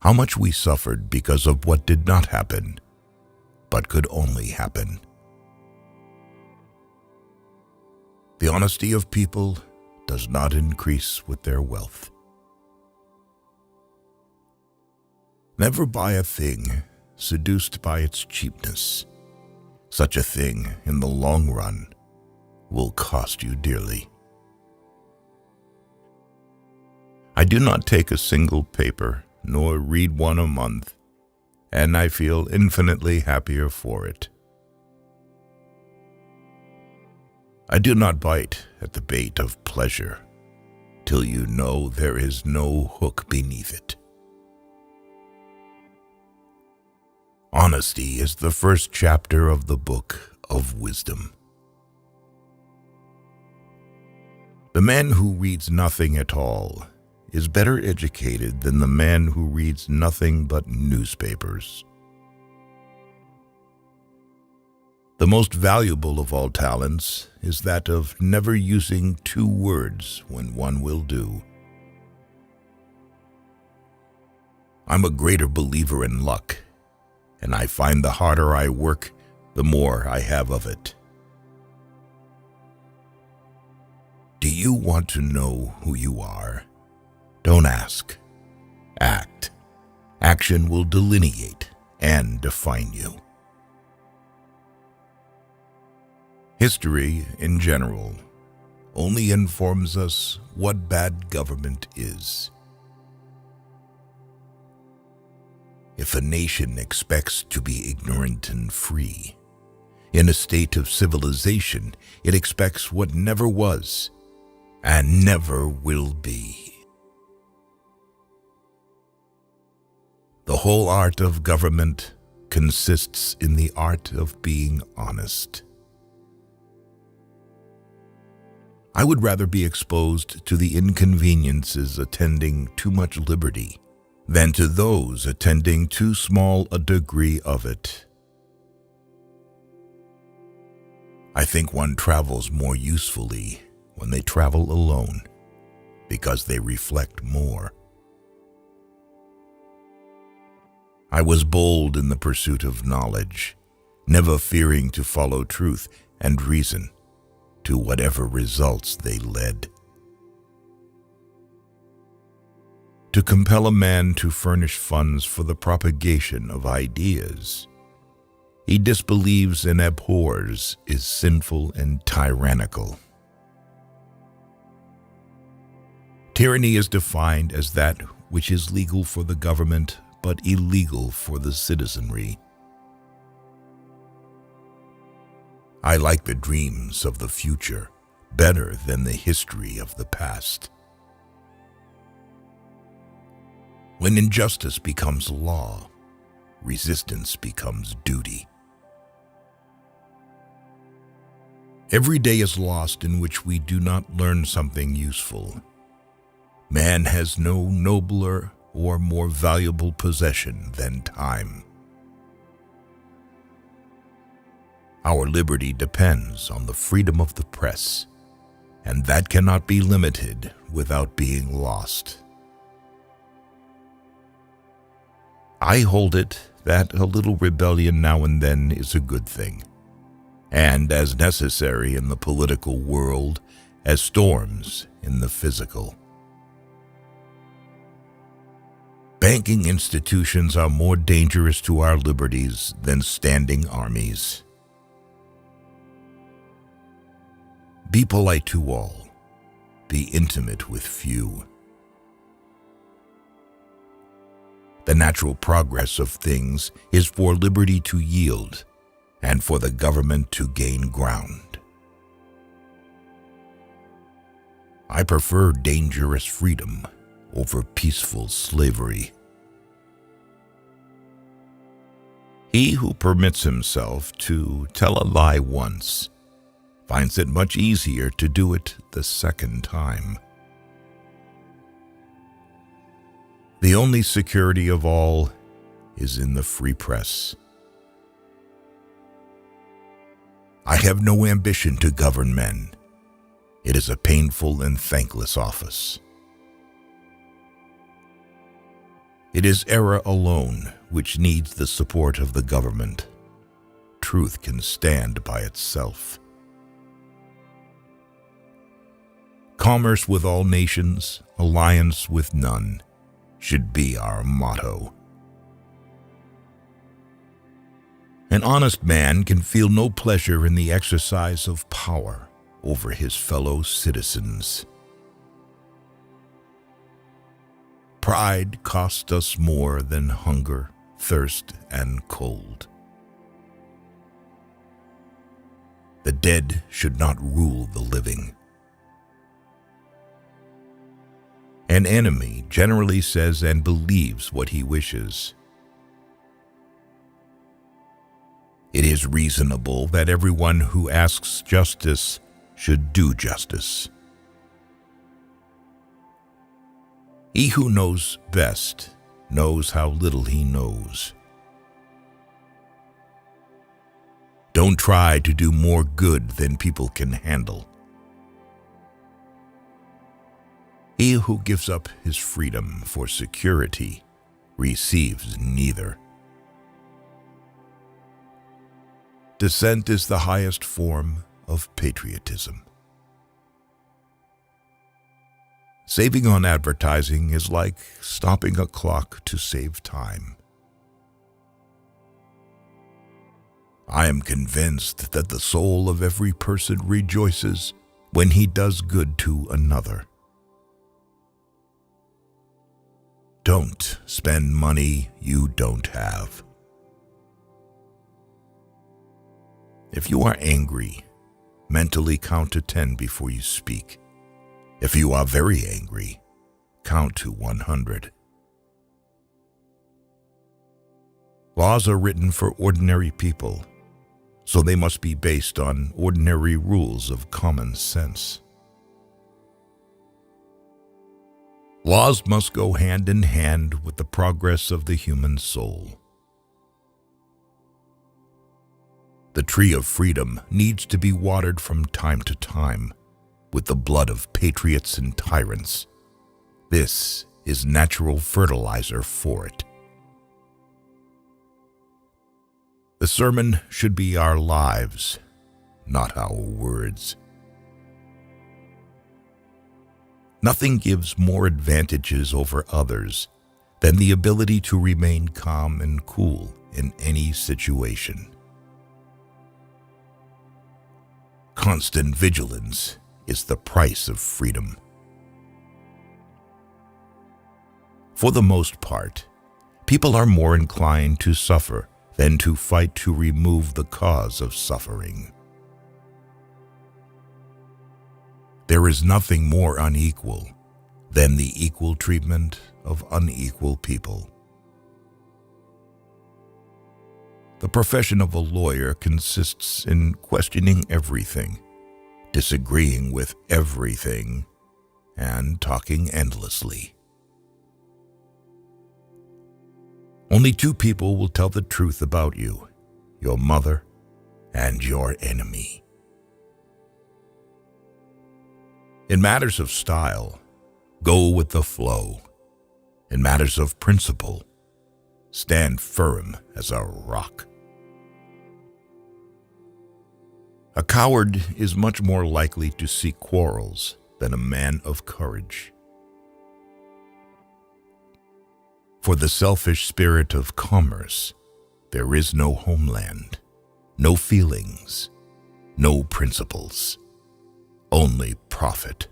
how much we suffered because of what did not happen, but could only happen. The honesty of people does not increase with their wealth. Never buy a thing seduced by its cheapness. Such a thing, in the long run, will cost you dearly. I do not take a single paper, nor read one a month, and I feel infinitely happier for it. I do not bite at the bait of pleasure, till you know there is no hook beneath it. Honesty is the first chapter of the book of wisdom. The man who reads nothing at all is better educated than the man who reads nothing but newspapers. The most valuable of all talents is that of never using two words when one will do. I'm a greater believer in luck, and I find the harder I work, the more I have of it. Do you want to know who you are? Don't ask. Act. Action will delineate and define you. History, in general, only informs us what bad government is. If a nation expects to be ignorant and free, in a state of civilization, it expects what never was and never will be. The whole art of government consists in the art of being honest. I would rather be exposed to the inconveniences attending too much liberty than to those attending too small a degree of it. I think one travels more usefully when they travel alone, because they reflect more. I was bold in the pursuit of knowledge, never fearing to follow truth and reason to whatever results they led. To compel a man to furnish funds for the propagation of ideas he disbelieves and abhors is sinful and tyrannical. Tyranny is defined as that which is legal for the government but illegal for the citizenry. I like the dreams of the future better than the history of the past. When injustice becomes law, resistance becomes duty. Every day is lost in which we do not learn something useful. Man has no nobler or more valuable possession than time. Our liberty depends on the freedom of the press, and that cannot be limited without being lost. I hold it that a little rebellion now and then is a good thing, and as necessary in the political world as storms in the physical. Banking institutions are more dangerous to our liberties than standing armies. Be polite to all. Be intimate with few. The natural progress of things is for liberty to yield and for the government to gain ground. I prefer dangerous freedom over peaceful slavery. He who permits himself to tell a lie once finds it much easier to do it the second time. The only security of all is in the free press. I have no ambition to govern men. It is a painful and thankless office. It is error alone which needs the support of the government. Truth can stand by itself. Commerce with all nations, alliance with none, should be our motto. An honest man can feel no pleasure in the exercise of power over his fellow citizens. Pride costs us more than hunger, thirst, and cold. The dead should not rule the living. An enemy generally says and believes what he wishes. It is reasonable that everyone who asks justice should do justice. He who knows best knows how little he knows. Don't try to do more good than people can handle. He who gives up his freedom for security receives neither. Dissent is the highest form of patriotism. Saving on advertising is like stopping a clock to save time. I am convinced that the soul of every person rejoices when he does good to another. Don't spend money you don't have. If you are angry, mentally count to 10 before you speak. If you are very angry, count to 100. Laws are written for ordinary people, so they must be based on ordinary rules of common sense. Laws must go hand in hand with the progress of the human soul. The tree of freedom needs to be watered from time to time with the blood of patriots and tyrants. This is natural fertilizer for it. The sermon should be our lives, not our words. Nothing gives more advantages over others than the ability to remain calm and cool in any situation. Constant vigilance is the price of freedom. For the most part, people are more inclined to suffer than to fight to remove the cause of suffering. There is nothing more unequal than the equal treatment of unequal people. The profession of a lawyer consists in questioning everything, disagreeing with everything, and talking endlessly. Only two people will tell the truth about you, your mother and your enemy. In matters of style, go with the flow. In matters of principle, stand firm as a rock. A coward is much more likely to seek quarrels than a man of courage. For the selfish spirit of commerce, there is no homeland, no feelings, no principles, only profit.